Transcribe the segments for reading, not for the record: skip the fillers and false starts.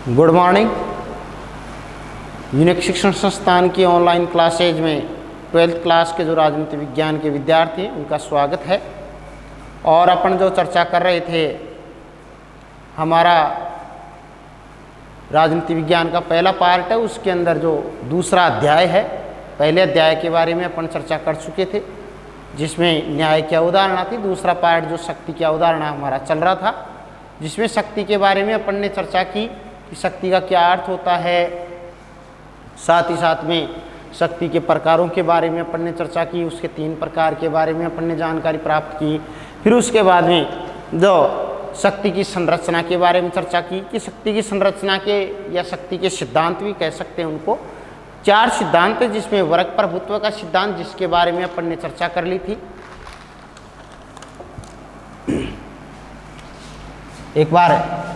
Good morning. Unique शिक्षण संस्थान की ऑनलाइन क्लासेज में 12th क्लास के जो राजनीति विज्ञान के विद्यार्थी हैं उनका स्वागत है। और अपन जो चर्चा कर रहे थे, हमारा राजनीति विज्ञान का पहला पार्ट है, उसके अंदर जो दूसरा अध्याय है, पहले अध्याय के बारे में अपन चर्चा कर चुके थे, जिसमें न्याय की अवधारणा थी। दूसरा पार्ट जो शक्ति की अवधारणा हमारा चल रहा था, जिसमें शक्ति के बारे में अपन ने चर्चा की कि शक्ति का क्या अर्थ होता है। साथ ही साथ में शक्ति के प्रकारों के बारे में अपन ने चर्चा की, उसके 3 प्रकार के बारे में अपन ने जानकारी प्राप्त की। फिर उसके बाद में जो शक्ति की संरचना के बारे में चर्चा की कि शक्ति की संरचना के या शक्ति के सिद्धांत भी कह सकते हैं उनको। 4 सिद्धांत है, जिसमें वर्ग प्रभुत्व का सिद्धांत, जिसके बारे में अपन ने चर्चा कर ली थी। एक बार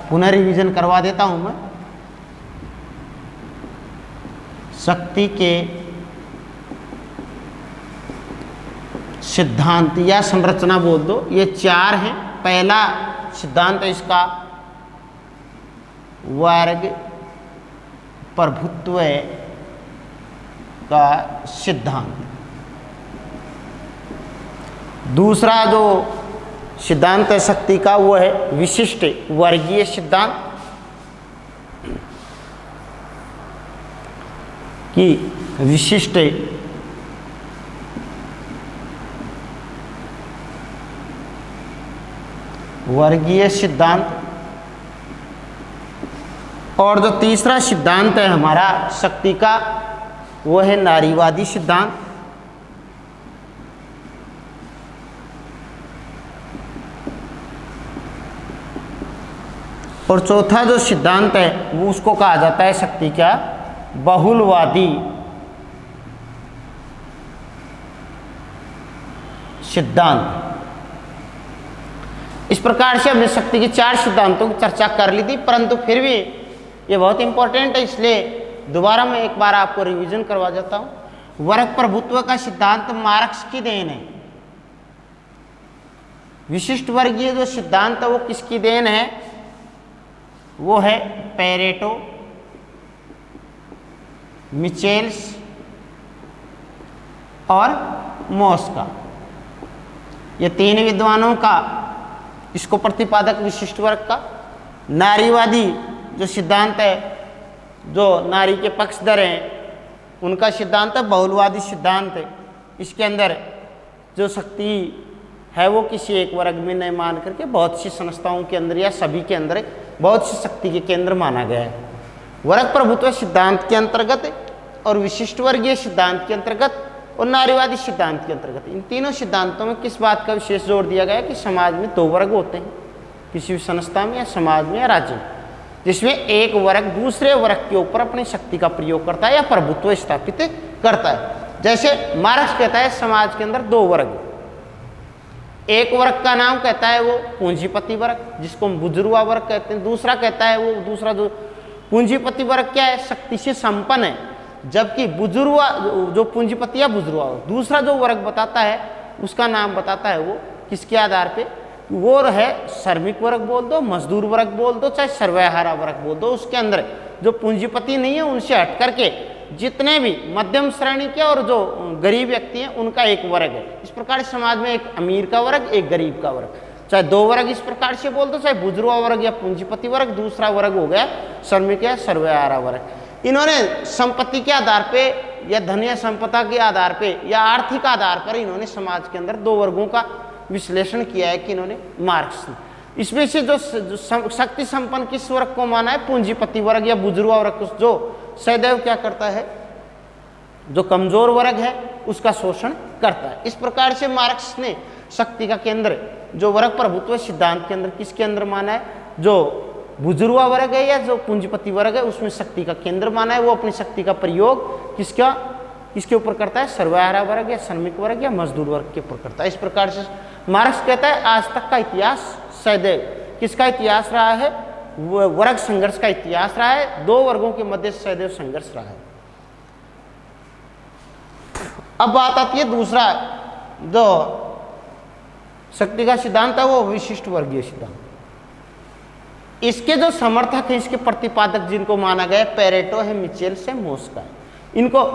पुनः रिवीजन करवा देता हूं मैं। शक्ति के सिद्धांत या संरचना बोल दो, ये 4 हैं। पहला सिद्धांत है इसका वर्ग प्रभुत्व का सिद्धांत। दूसरा जो सिद्धांत है शक्ति का, वो है विशिष्ट वर्गीय सिद्धांत, कि विशिष्ट वर्गीय सिद्धांत। और जो तीसरा सिद्धांत है हमारा शक्ति का, वो है नारीवादी सिद्धांत। और चौथा जो सिद्धांत है वो उसको कहा जाता है शक्ति का बहुलवादी सिद्धांत। इस प्रकार से हमने शक्ति के 4 सिद्धांतों की चर्चा कर ली थी, परंतु फिर भी ये बहुत इंपॉर्टेंट है, इसलिए दोबारा मैं एक बार आपको रिवीजन करवा जाता हूं। वर्ग प्रभुत्व का सिद्धांत मार्क्स की देन है। विशिष्ट वर्गीय जो सिद्धांत है वो किसकी देन है? वो है पेरेटो, मिचेल्स और मॉस का। ये 3 विद्वानों का इसको प्रतिपादक विशिष्ट वर्ग का। नारीवादी जो सिद्धांत है, जो नारी के पक्षधर हैं, उनका सिद्धांत है बहुलवादी सिद्धांत है। इसके अंदर जो शक्ति है वो किसी एक वर्ग में नहीं मान करके बहुत सी संस्थाओं के अंदर या सभी के अंदर बहुत सी शक्ति के केंद्र माना गया है। वर्ग प्रभुत्व सिद्धांत के अंतर्गत और विशिष्ट वर्गीय सिद्धांत के अंतर्गत और नारीवादी सिद्धांत के अंतर्गत, इन तीनों सिद्धांतों में किस बात का विशेष जोर दिया गया है कि समाज में 2 वर्ग होते हैं, किसी भी संस्था में या समाज में या राज्य में, जिसमें एक वर्ग दूसरे वर्ग के ऊपर अपनी शक्ति का प्रयोग करता है या प्रभुत्व स्थापित करता है। जैसे मार्क्स कहता है समाज के अंदर 2 वर्ग। एक वर्ग का नाम कहता है वो पूंजीपति वर्ग, जिसको हम बुजुर्गा वर्ग कहते हैं। दूसरा कहता है वो दूसरा जो पूंजीपति वर्ग क्या है? शक्ति से संपन्न है। जबकि बुजुर्गा जो पूंजीपति या बुजुर्गा, दूसरा जो वर्ग बताता है उसका नाम बताता है वो किसके आधार पे? वो है श्रमिक वर्ग बोल दो, मजदूर वर्ग बोल दो, चाहे सर्वहारा वर्ग बोल दो। उसके अंदर जो पूंजीपति नहीं है उनसे हट करके जितने भी मध्यम श्रेणी के और जो गरीब व्यक्ति हैं उनका एक वर्ग है। इस प्रकार समाज में एक अमीर का वर्ग, एक गरीब का वर्ग, चाहे 2 वर्ग इस प्रकार से बोल दो, चाहे बुजुर्गा वर्ग या पूंजीपति वर्ग। दूसरा वर्ग हो गया श्रमिक या सर्वहारा वर्ग। इन्होंने संपत्ति के आधार पे या धन या संपदा के आधार पे या आर्थिक आधार पर इन्होंने समाज के अंदर 2 वर्गों का विश्लेषण किया है कि इन्होंने मार्क्स ने। इसमें से जो शक्ति संपन्न किस वर्ग को माना है? पूंजीपति वर्ग या बुजुर्गा वर्ग, जो सदैव क्या करता है? जो कमजोर वर्ग है उसका शोषण करता है। इस प्रकार से मार्क्स ने शक्ति का केंद्र जो वर्ग प्रभुत्व सिद्धांत के अंदर किसके अंदर माना है? जो बुजुर्गा वर्ग है या जो पूंजीपति वर्ग है उसमें शक्ति का केंद्र माना है। वो अपनी शक्ति का प्रयोग किसके ऊपर करता है? सर्वहारा वर्ग या श्रमिक वर्ग या मजदूर वर्ग के ऊपर करता है। इस प्रकार से मार्क्स कहता है आज तक का इतिहास सदैव किसका इतिहास रहा है? वर्ग संघर्ष का इतिहास रहा है। 2 वर्गों के मध्य सदैव संघर्ष रहा है। अब बात आती है दूसरा जो शक्ति का सिद्धांत है वो विशिष्ट वर्गीय सिद्धांत। इसके जो समर्थक हैं, इसके प्रतिपादक जिनको माना गया पेरेटो है, मिचेल्स है, मोस्का है।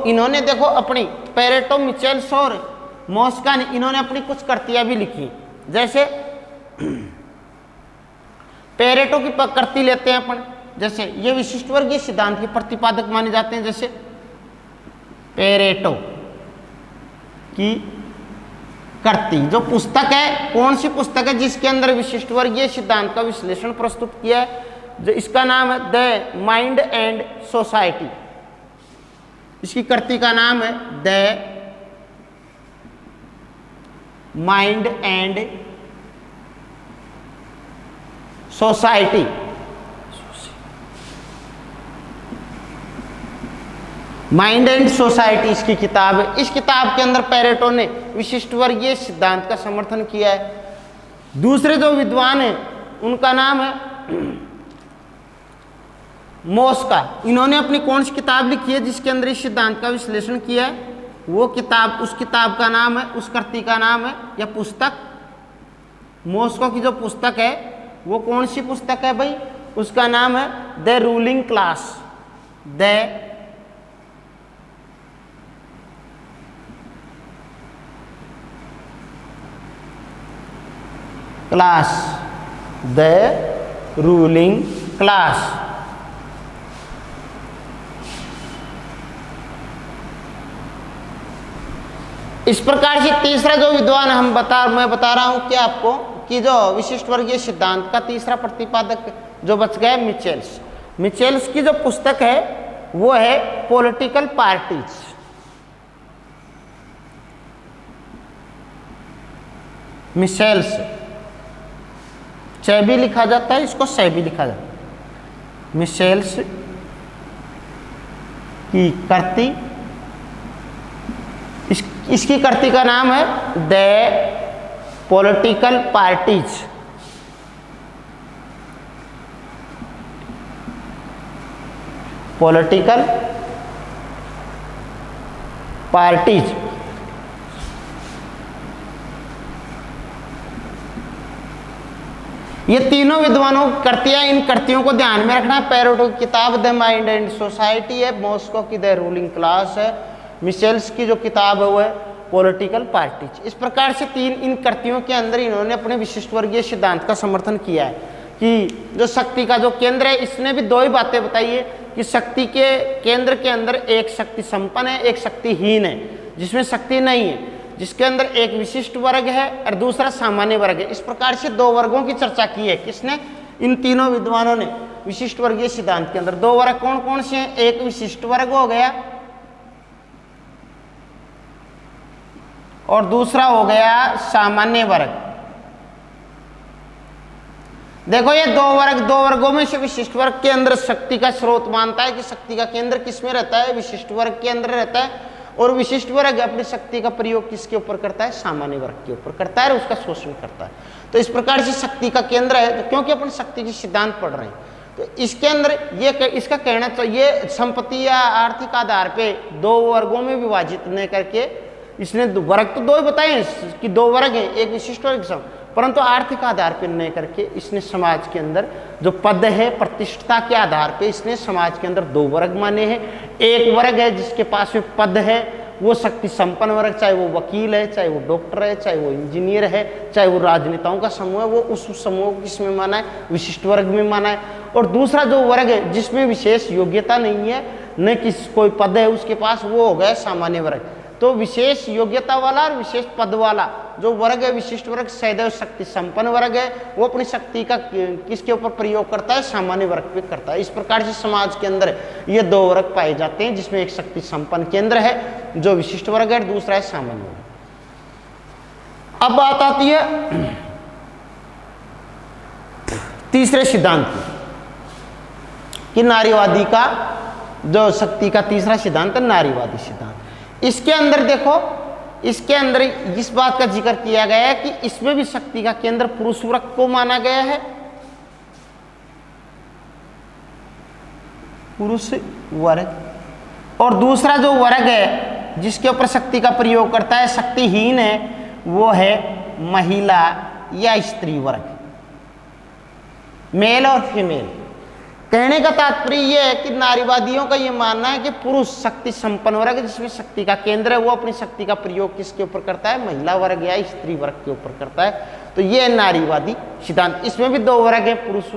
इन्होंने देखो अपनी पेरेटो, मिचेल्स और मोस्का ने इन्होंने अपनी कुछ कृतियां भी लिखी। जैसे पेरेटो की कृति लेते हैं अपन, जैसे ये विशिष्ट वर्गीय सिद्धांत के प्रतिपादक माने जाते हैं। जैसे पेरेटो की कृति जो पुस्तक है, कौन सी पुस्तक है जिसके अंदर विशिष्ट वर्गीय सिद्धांत का विश्लेषण प्रस्तुत किया है, जो इसका नाम है द माइंड एंड सोसाइटी। इसकी कृति का नाम है the mind and society. Mind and society इसकी किताब है। इस किताब के अंदर पेरेटो ने विशिष्ट वर्गीय सिद्धांत का समर्थन किया है। दूसरे जो विद्वान हैं उनका नाम है मोस्का। इन्होंने अपनी कौन सी किताब लिखी है जिसके अंदर इस सिद्धांत का विश्लेषण किया है? वो किताब, उस किताब का नाम है, उस कृति का नाम है या पुस्तक, मोस्को की जो पुस्तक है वो कौन सी पुस्तक है भाई? उसका नाम है the ruling class. The class, the ruling class. इस प्रकार से तीसरा जो विद्वान मैं बता रहा हूं कि आपको कि जो विशिष्ट वर्गीय सिद्धांत का तीसरा प्रतिपादक जो बच गया मिचेल्स। मिचेल्स की जो पुस्तक है वो है पॉलिटिकल पार्टीज। मिचेल्स, च भी लिखा जाता है, इसको से भी लिखा जाता है। मिचेल्स की कृति, इसकी कृति का नाम है the political parties. Political parties. ये तीनों विद्वानों की कृतियां, इन कृतियों को ध्यान में रखना। पेरेटो की किताब द माइंड एंड सोसाइटी है, मॉस्को की द रूलिंग क्लास है, मिचेल्स की जो किताब है वो है पॉलिटिकल पार्टीज। इस प्रकार से इन कृतियों के अंदर इन्होंने अपने विशिष्ट वर्गीय सिद्धांत का समर्थन किया है कि जो शक्ति का जो केंद्र है, इसने भी दो ही बातें बताई है कि शक्ति के केंद्र के अंदर एक शक्ति संपन्न है, एक शक्तिहीन है, जिसमें शक्ति नहीं है, जिसके अंदर एक विशिष्ट वर्ग है और दूसरा सामान्य वर्ग है। इस प्रकार से दो वर्गों की चर्चा की है। किसने? इन तीनों विद्वानों ने विशिष्ट वर्गीय सिद्धांत के अंदर। दो वर्ग कौन कौन से हैं? एक विशिष्ट वर्ग हो गया और दूसरा हो गया सामान्य वर्ग। देखो ये दो वर्गों में से विशिष्ट वर्ग के अंदर शक्ति का स्रोत मानता है कि शक्ति का केंद्र किसमें रहता है? विशिष्ट वर्ग के अंदर रहता है। और विशिष्ट वर्ग अपनी शक्ति का प्रयोग किसके ऊपर करता है? सामान्य वर्ग के ऊपर करता है और उसका शोषण करता है। तो इस प्रकार से शक्ति का केंद्र है, तो क्योंकि अपन शक्ति के सिद्धांत पढ़ रहे हैं, तो इसके अंदर ये इसका कहना चाहिए संपत्ति या आर्थिक आधार पे दो वर्गों में विभाजित न करके, इसने वर्ग तो दो ही बताए कि दो वर्ग हैं, एक विशिष्ट वर्ग सम, परंतु आर्थिक आधार पर न करके इसने समाज के अंदर जो पद है प्रतिष्ठा के आधार पे इसने समाज के अंदर दो वर्ग माने हैं। एक वर्ग है जिसके पास में पद है, वो शक्ति संपन्न वर्ग, चाहे वो वकील है, चाहे वो डॉक्टर है, चाहे वो इंजीनियर है, चाहे वो राजनेताओं का समूह है, वो उस समूह को किसमें माना है? विशिष्ट वर्ग में माना है। और दूसरा जो वर्ग है जिसमें विशेष योग्यता नहीं है, न किस कोई पद है उसके पास, वो हो गया सामान्य वर्ग। तो विशेष योग्यता वाला और विशेष पद वाला जो वर्ग है विशिष्ट वर्ग, सदैव शक्ति संपन्न वर्ग है, वो अपनी शक्ति का किसके ऊपर प्रयोग करता है? सामान्य वर्ग पे करता है। इस प्रकार से समाज के अंदर ये दो वर्ग पाए जाते हैं, जिसमें एक शक्ति संपन्न केंद्र है जो विशिष्ट वर्ग है, दूसरा है सामान्य वर्ग। अब बात आती है तीसरे सिद्धांत कि नारीवादी का जो शक्ति का तीसरा सिद्धांत है नारीवादी सिद्धांत। इसके अंदर देखो, इसके अंदर इस बात का जिक्र किया गया है कि इसमें भी शक्ति का केंद्र पुरुष वर्ग को माना गया है, पुरुष वर्ग। और दूसरा जो वर्ग है जिसके ऊपर शक्ति का प्रयोग करता है, शक्तिहीन है, वो है महिला या स्त्री वर्ग। मेल और फीमेल। कहने का तात्पर्य यह है कि नारीवादियों का यह मानना है कि पुरुष शक्ति संपन्न वर्ग जिसमें शक्ति का केंद्र है, वो अपनी शक्ति का प्रयोग किसके ऊपर करता है, महिला वर्ग या स्त्री वर्ग के ऊपर करता है। तो यह है नारीवादी सिद्धांत। इसमें भी दो वर्ग है, पुरुष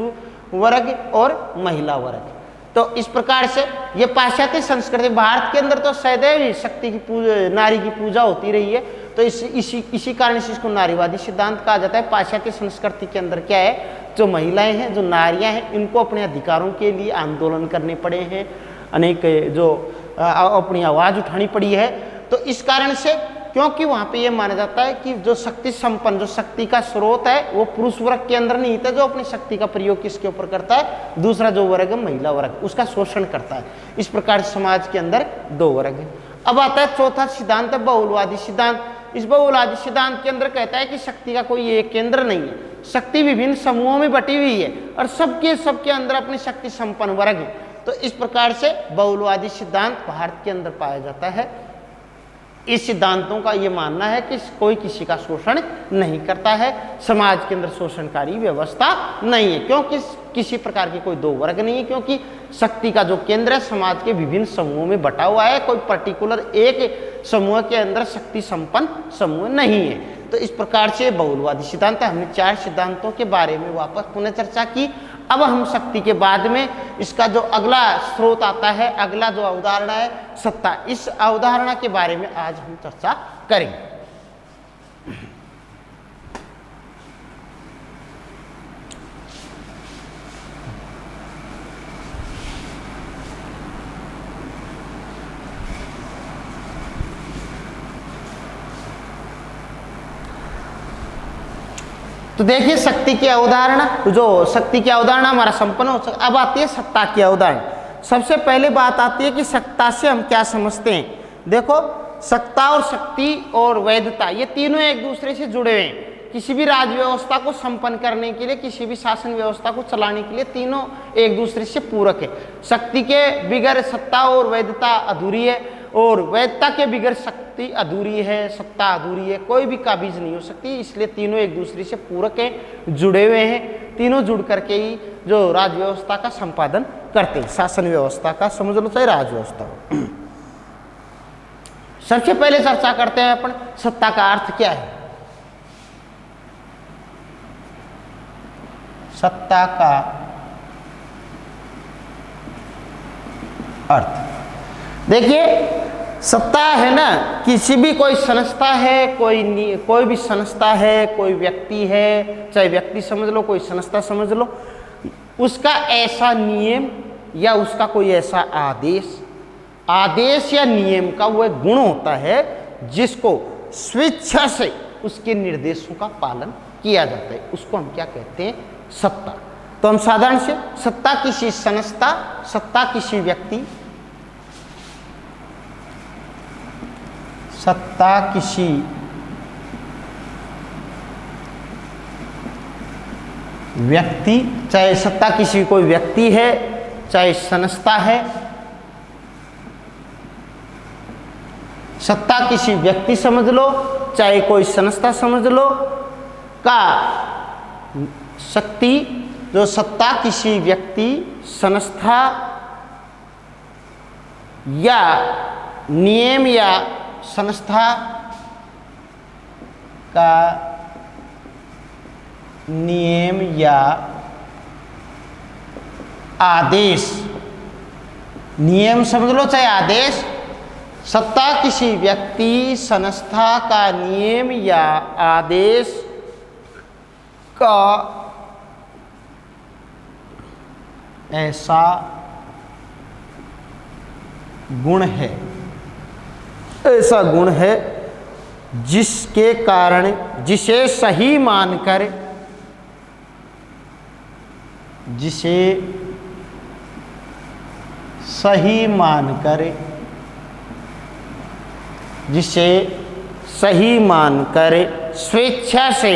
वर्ग और महिला वर्ग। तो इस प्रकार से ये पाश्चात्य संस्कृति, भारत के अंदर तो सदैव ही शक्ति की पूजा, नारी की पूजा होती रही है। तो इसी कारण से इसको नारीवादी सिद्धांत कहा जाता है। पाश्चात्य संस्कृति के अंदर क्या है, जो महिलाएं हैं, जो नारियां हैं, इनको अपने अधिकारों के लिए आंदोलन करने पड़े हैं, अनेक जो अपनी आवाज़ उठानी पड़ी है। तो इस कारण से, क्योंकि वहाँ पे ये माना जाता है कि जो शक्ति संपन्न, जो शक्ति का स्रोत है, वो पुरुष वर्ग के अंदर नहीं था, जो अपनी शक्ति का प्रयोग किसके ऊपर करता है, दूसरा जो वर्ग है महिला वर्ग, उसका शोषण करता है। इस प्रकार समाज के अंदर दो वर्ग है। अब आता है चौथा सिद्धांत, बहुलवादी सिद्धांत। इस बहुलवादी सिद्धांत के अंदर कहता है कि शक्ति का कोई एक केंद्र नहीं है, शक्ति विभिन्न समूहों में बटी हुई है और सबके अंदर अपनी शक्ति संपन्न वर्ग है। तो इस प्रकार से बहुलवादी सिद्धांत भारत के अंदर पाया जाता है। इस सिद्धांतों का ये मानना है कि कोई किसी का शोषण नहीं करता है, समाज के अंदर शोषणकारी व्यवस्था नहीं है, क्योंकि किसी प्रकार के कोई दो वर्ग नहीं है, क्योंकि शक्ति का जो केंद्र है समाज के विभिन्न समूहों में बटा हुआ है, कोई पर्टिकुलर एक समूह के अंदर शक्ति संपन्न समूह नहीं है। तो इस प्रकार से बहुलवादी सिद्धांत है। हमने 4 सिद्धांतों के बारे में वापस पुनः चर्चा की। अब हम शक्ति के बाद में इसका जो अगला स्रोत आता है, अगला जो अवधारणा है सत्ता, इस अवधारणा के बारे में आज हम चर्चा करेंगे। तो देखिए शक्ति की अवधारणा, जो शक्ति की अवधारणा हमारा संपन्न हो सकता। अब आती है सत्ता की अवधारणा। सबसे पहले बात आती है कि सत्ता से हम क्या समझते हैं। देखो, सत्ता और शक्ति और वैधता, ये तीनों एक दूसरे से जुड़े हुए हैं। किसी भी राज्य व्यवस्था को संपन्न करने के लिए, किसी भी शासन व्यवस्था को चलाने के लिए तीनों एक दूसरे से पूरक है। शक्ति के बिगैर सत्ता और वैधता अधूरी है, और वैधता के बिगैर शक्ति अधूरी है, सत्ता अधूरी है, कोई भी काबिज नहीं हो सकती। इसलिए तीनों एक दूसरे से पूरक हैं, जुड़े हुए हैं। तीनों जुड़ करके ही जो राज्य व्यवस्था का संपादन करते हैं, शासन व्यवस्था का समझ लो चाहे राज्य व्यवस्था हो। सबसे पहले चर्चा करते हैं अपन सत्ता का अर्थ क्या है। सत्ता का अर्थ देखिए, सत्ता है ना, किसी भी कोई संस्था है, कोई भी संस्था है, कोई व्यक्ति है, चाहे व्यक्ति समझ लो, कोई संस्था समझ लो, उसका ऐसा नियम या उसका कोई ऐसा आदेश या नियम का वह गुण होता है जिसको स्वेच्छा से उसके निर्देशों का पालन किया जाता है, उसको हम क्या कहते हैं, सत्ता। तो हम साधारण से सत्ता किसी संस्था, सत्ता किसी व्यक्ति, सत्ता किसी व्यक्ति, चाहे सत्ता किसी कोई व्यक्ति है, चाहे संस्था है, सत्ता किसी व्यक्ति समझ लो, चाहे कोई संस्था समझ लो, का शक्ति, जो सत्ता किसी व्यक्ति, संस्था या नियम या संस्था का नियम या आदेश, नियम समझ लो चाहे आदेश, सत्ता किसी व्यक्ति, संस्था का नियम या आदेश का ऐसा गुण है, ऐसा गुण है जिसके कारण, जिसे सही मानकर, जिसे सही मानकर, जिसे सही मानकर स्वेच्छा से,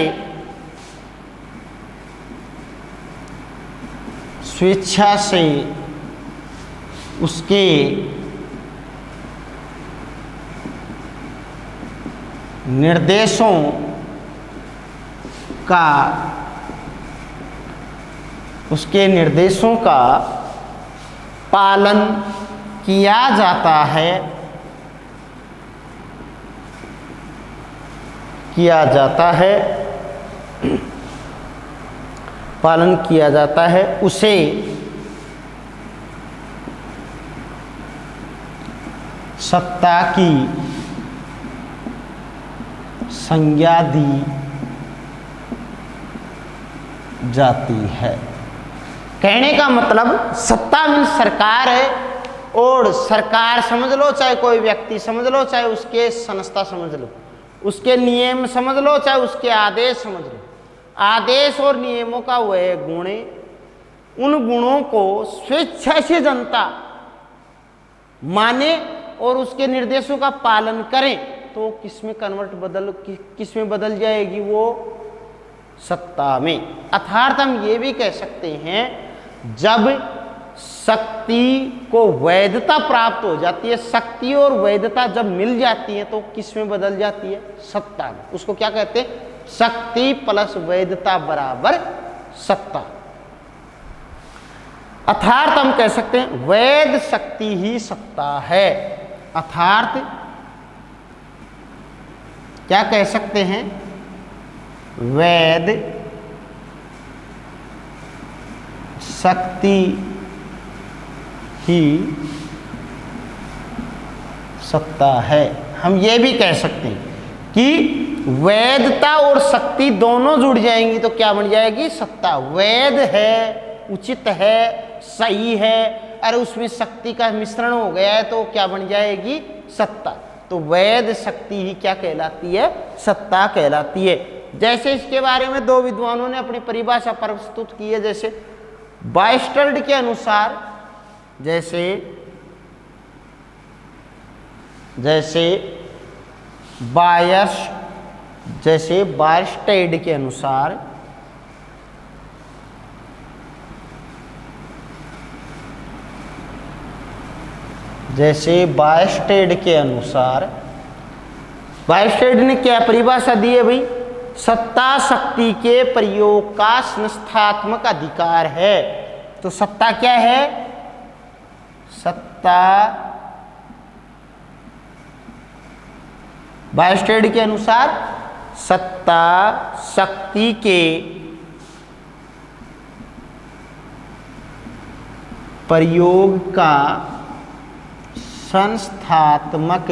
स्वेच्छा से उसके निर्देशों का उसके निर्देशों का पालन किया जाता है, पालन किया जाता है, उसे सत्ता की संज्ञा दी जाती है। कहने का मतलब सत्ता मीन्स सरकार है, और सरकार समझ लो चाहे कोई व्यक्ति समझ लो, चाहे उसके संस्था समझ लो, उसके नियम समझ लो, चाहे उसके आदेश समझ लो, आदेश और नियमों का वह गुण, उन गुणों को स्वेच्छा से जनता माने और उसके निर्देशों का पालन करें तो किसमें किसमें बदल जाएगी? वो सत्ता में। अर्थात हम ये भी कह सकते हैं जब शक्ति को वैधता प्राप्त हो जाती है, शक्ति और वैधता जब मिल जाती है तो किसमें बदल जाती है? सत्ता में। उसको क्या कहते हैं? शक्ति प्लस वैधता बराबर सत्ता। अर्थात हम कह सकते हैं वैध शक्ति ही सत्ता है। अर्थात क्या कह सकते हैं? वैध शक्ति ही सत्ता है। हम ये भी कह सकते हैं कि वैधता और शक्ति दोनों जुड़ जाएंगी तो क्या बन जाएगी? सत्ता। वैध है, उचित है, सही है, अरे उसमें शक्ति का मिश्रण हो गया है तो क्या बन जाएगी? सत्ता। तो वैध शक्ति ही क्या कहलाती है? सत्ता कहलाती है। जैसे इसके बारे में दो विद्वानों ने अपनी परिभाषा प्रस्तुत की है, जैसे बायस्टर्ड के अनुसार, जैसे बायस्टेड के अनुसार बायस्टेड ने क्या परिभाषा दी है भाई? सत्ता शक्ति के प्रयोग का संस्थात्मक अधिकार है। तो सत्ता क्या है? सत्ता बायस्टेड के अनुसार सत्ता शक्ति के प्रयोग का संस्थात्मक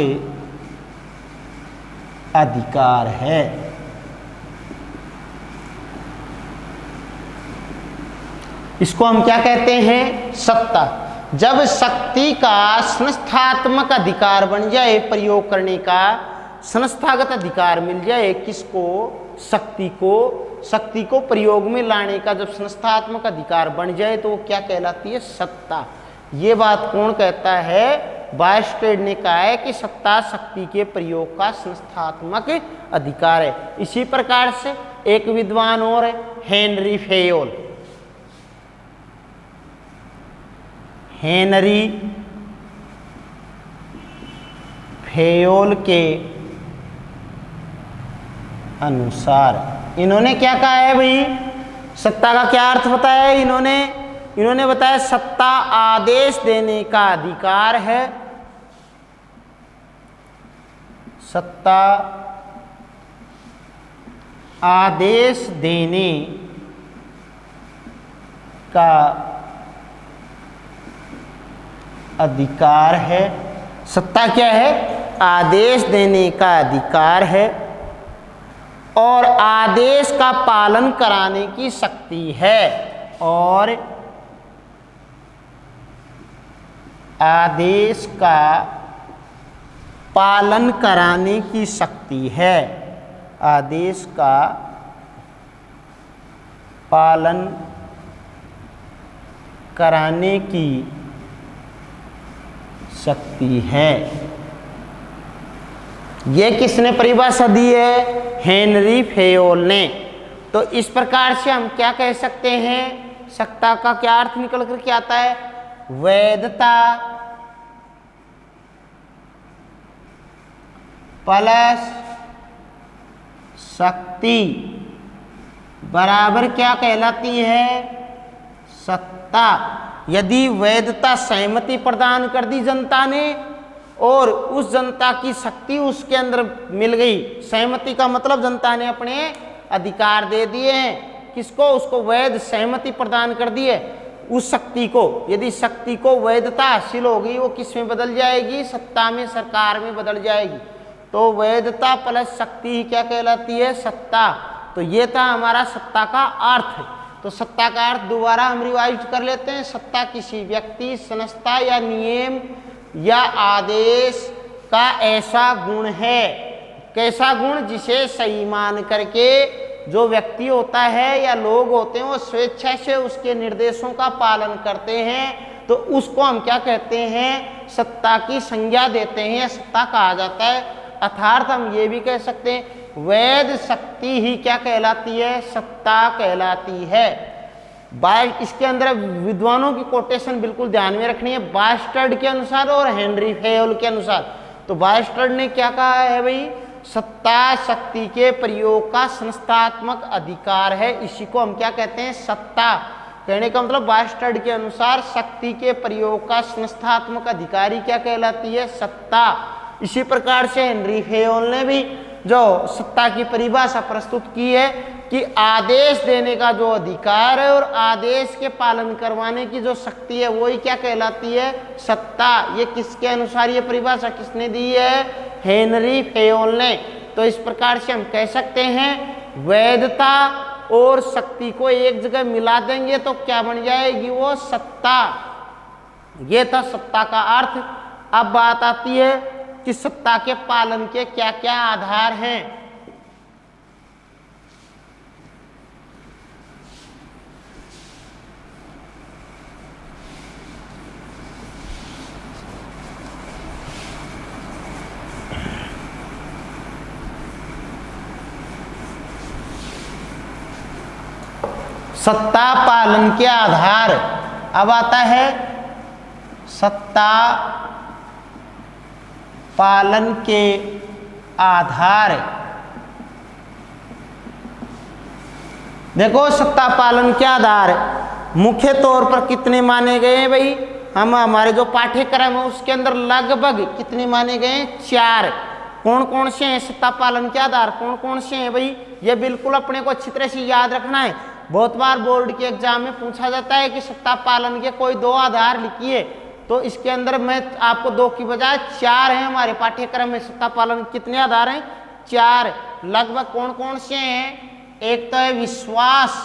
अधिकार है। इसको हम क्या कहते हैं? सत्ता। जब शक्ति का संस्थात्मक अधिकार बन जाए, प्रयोग करने का संस्थागत अधिकार मिल जाए, किसको? शक्ति को प्रयोग में लाने का जब संस्थात्मक अधिकार बन जाए तो वो क्या कहलाती है? सत्ता। ये बात कौन कहता है? बायस्टेड ने कहा है कि सत्ता शक्ति के प्रयोग का संस्थात्मक अधिकार है। इसी प्रकार से एक विद्वान और है, हेनरी फेयोल के अनुसार इन्होंने क्या कहा है भाई? सत्ता का क्या अर्थ बताया है इन्होंने बताया सत्ता आदेश देने का अधिकार है। सत्ता आदेश देने का अधिकार है। सत्ता क्या है? आदेश देने का अधिकार है और आदेश का पालन कराने की शक्ति है। और आदेश का पालन कराने की शक्ति है। आदेश का पालन कराने की शक्ति है। ये किसने परिभाषा दी है? हेनरी फेयोल ने। तो इस प्रकार से हम क्या कह सकते हैं? सत्ता का क्या अर्थ निकल कर के आता है? वैधता प्लस शक्ति बराबर क्या कहलाती है? सत्ता, यदि वैधता सहमति प्रदान कर दी जनता ने और उस जनता की शक्ति उसके अंदर मिल गई, सहमति का मतलब जनता ने अपने अधिकार दे दिए हैं, किसको, उसको वैध सहमति प्रदान कर दी है उस शक्ति को, यदि शक्ति को वैधता हासिल होगी वो किस में बदल जाएगी, सत्ता में, सरकार में बदल जाएगी। तो वैधता प्लस शक्ति ही क्या कहलाती है, सत्ता। तो ये था हमारा सत्ता का अर्थ। तो सत्ता का अर्थ दोबारा हम रिवाइज कर लेते हैं। सत्ता किसी व्यक्ति, संस्था या नियम या आदेश का ऐसा गुण है, कैसा गुण, जिसे सही मान करके जो व्यक्ति होता है या लोग होते हैं वो स्वेच्छा से उसके निर्देशों का पालन करते हैं, तो उसको हम क्या कहते हैं, सत्ता की संज्ञा देते हैं या सत्ता कहा जाता है। अर्थात हम ये भी कह सकते हैं वैध शक्ति ही क्या कहलाती है, सत्ता कहलाती है। इसके अंदर विद्वानों की कोटेशन बिल्कुल ध्यान में रखनी है, बास्टर्ड के अनुसार और हेनरी फेयोल के अनुसार। तो बास्टर्ड ने क्या कहा है भाई, सत्ता शक्ति के प्रयोग का संस्थात्मक अधिकार है, इसी को हम क्या कहते हैं, सत्ता। कहने का मतलब बास्टर्ड के अनुसार शक्ति के प्रयोग का संस्थात्मक अधिकारी क्या कहलाती है, सत्ता। इसी प्रकार से हेनरी फेयोल ने भी जो सत्ता की परिभाषा प्रस्तुत की है कि आदेश देने का जो अधिकार है और आदेश के पालन करवाने की जो शक्ति है वही क्या कहलाती है, सत्ता। ये किसके अनुसार ये परिभाषा किसने दी है, हेनरी फेयोल ने। तो इस प्रकार से हम कह सकते हैं वैधता और शक्ति को एक जगह मिला देंगे तो क्या बन जाएगी, वो सत्ता। ये था सत्ता का अर्थ। अब बात आती है कि सत्ता के पालन के क्या क्या आधार हैं। सत्ता पालन के आधार। अब आता है सत्ता पालन के आधार। देखो सत्ता पालन के आधार मुख्य तौर पर कितने माने गए हैं भाई, हम हमारे जो पाठ्यक्रम है उसके अंदर लगभग कितने माने गए हैं, 4। कौन कौन से हैं सत्ता पालन के आधार, कौन कौन से हैं भाई, ये बिल्कुल अपने को अच्छी तरह से याद रखना है। बहुत बार बोर्ड के एग्जाम में पूछा जाता है कि सत्ता पालन के कोई 2 आधार लिखिए, तो इसके अंदर मैं आपको 2 की बजाय 4 हैं हमारे पाठ्यक्रम में। सत्ता पालन कितने आधार हैं, 4। लगभग कौन कौन से हैं, एक तो है विश्वास,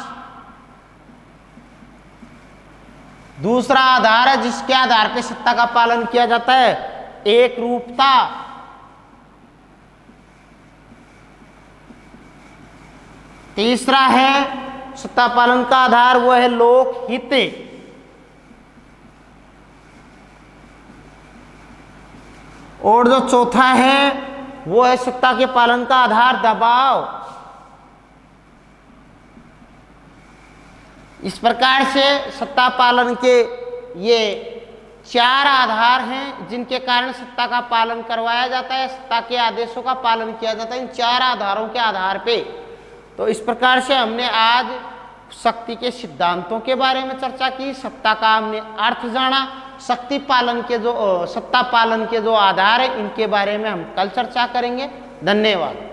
दूसरा आधार है जिसके आधार पे सत्ता का पालन किया जाता है, एक रूपता, तीसरा है सत्ता पालन का आधार वो है लोकहित, और जो चौथा है वो है सत्ता के पालन का आधार दबाव। इस प्रकार से सत्ता पालन के ये 4 आधार हैं जिनके कारण सत्ता का पालन करवाया जाता है, सत्ता के आदेशों का पालन किया जाता है इन 4 आधारों के आधार पे। तो इस प्रकार से हमने आज शक्ति के सिद्धांतों के बारे में चर्चा की, सत्ता का हमने अर्थ जाना, शक्ति पालन के जो सत्ता पालन के जो आधार है इनके बारे में हम कल चर्चा करेंगे। धन्यवाद।